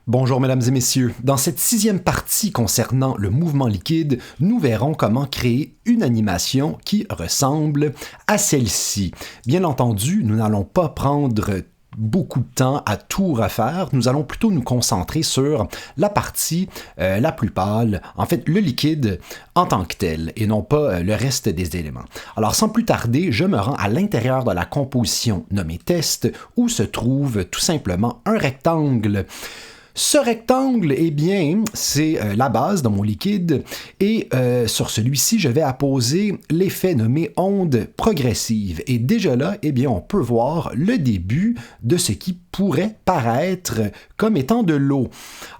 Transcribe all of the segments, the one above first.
Bonjour mesdames et messieurs. Dans cette 6e partie concernant le mouvement liquide, nous verrons comment créer une animation qui ressemble à celle-ci. Bien entendu, nous n'allons pas prendre beaucoup de temps à tout refaire. Nous allons plutôt nous concentrer sur la partie la plus pâle, en fait le liquide en tant que tel, et non pas le reste des éléments. Alors sans plus tarder, je me rends à l'intérieur de la composition nommée test, où se trouve tout simplement un rectangle. Ce rectangle, eh bien, c'est la base de mon liquide et sur celui-ci, je vais apposer l'effet nommé onde progressive. Et déjà là, eh bien, on peut voir le début de ce qui pourrait paraître comme étant de l'eau.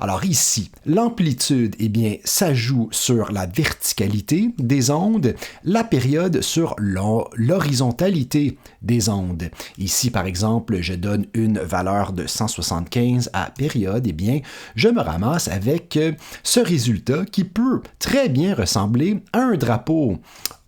Alors ici, l'amplitude, eh bien, ça joue sur la verticalité des ondes, la période sur l'horizontalité des ondes. Ici, par exemple, je donne une valeur de 175 à période, eh bien, je me ramasse avec ce résultat qui peut très bien ressembler à un drapeau.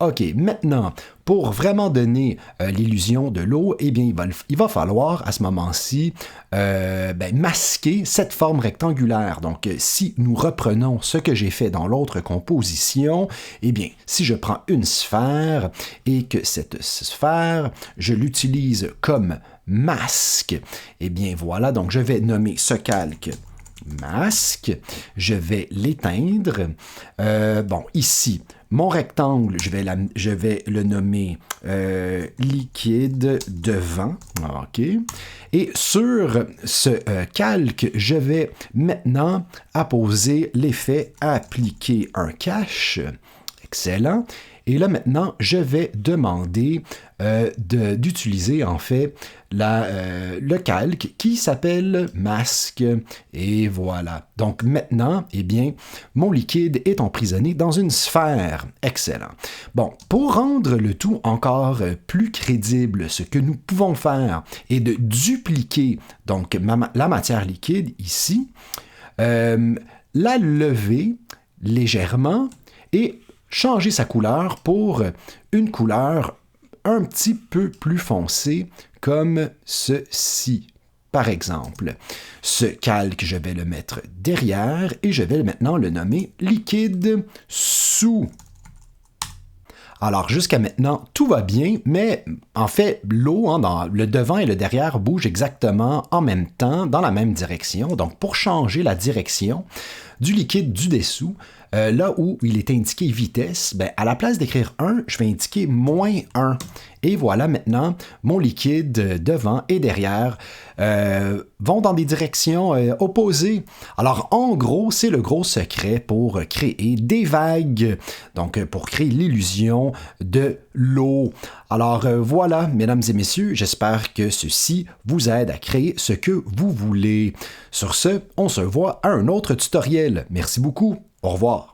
OK, maintenant, pour vraiment donner l'illusion de l'eau, eh bien, il va falloir à ce moment-ci masquer cette forme rectangulaire. Donc, si nous reprenons ce que j'ai fait dans l'autre composition, eh bien, si je prends une sphère et que cette sphère, je l'utilise comme masque, eh bien, voilà, donc je vais nommer ce calque masque, je vais l'éteindre. Ici, mon rectangle, je vais le nommer liquide devant. OK. Et sur ce calque, je vais maintenant apposer l'effet appliquer un cache. Excellent. Et là, maintenant, je vais demander d'utiliser, en fait, le calque qui s'appelle masque. Et voilà. Donc, maintenant, eh bien, mon liquide est emprisonné dans une sphère. Excellent. Bon, pour rendre le tout encore plus crédible, ce que nous pouvons faire est de dupliquer donc la matière liquide ici, la lever légèrement et changer sa couleur pour une couleur un petit peu plus foncée, comme ceci. Par exemple, ce calque, je vais le mettre derrière et je vais maintenant le nommer liquide sous. Alors, jusqu'à maintenant, tout va bien, mais en fait, l'eau, dans le devant et le derrière bougent exactement en même temps, dans la même direction. Donc, pour changer la direction du liquide du dessous, là où il est indiqué vitesse, à la place d'écrire 1, je vais indiquer -1. Et voilà, maintenant, mon liquide devant et derrière vont dans des directions opposées. Alors, en gros, c'est le gros secret pour créer des vagues, donc pour créer l'illusion de l'eau. Alors, voilà, mesdames et messieurs, j'espère que ceci vous aide à créer ce que vous voulez. Sur ce, on se voit à un autre tutoriel. Merci beaucoup. Au revoir.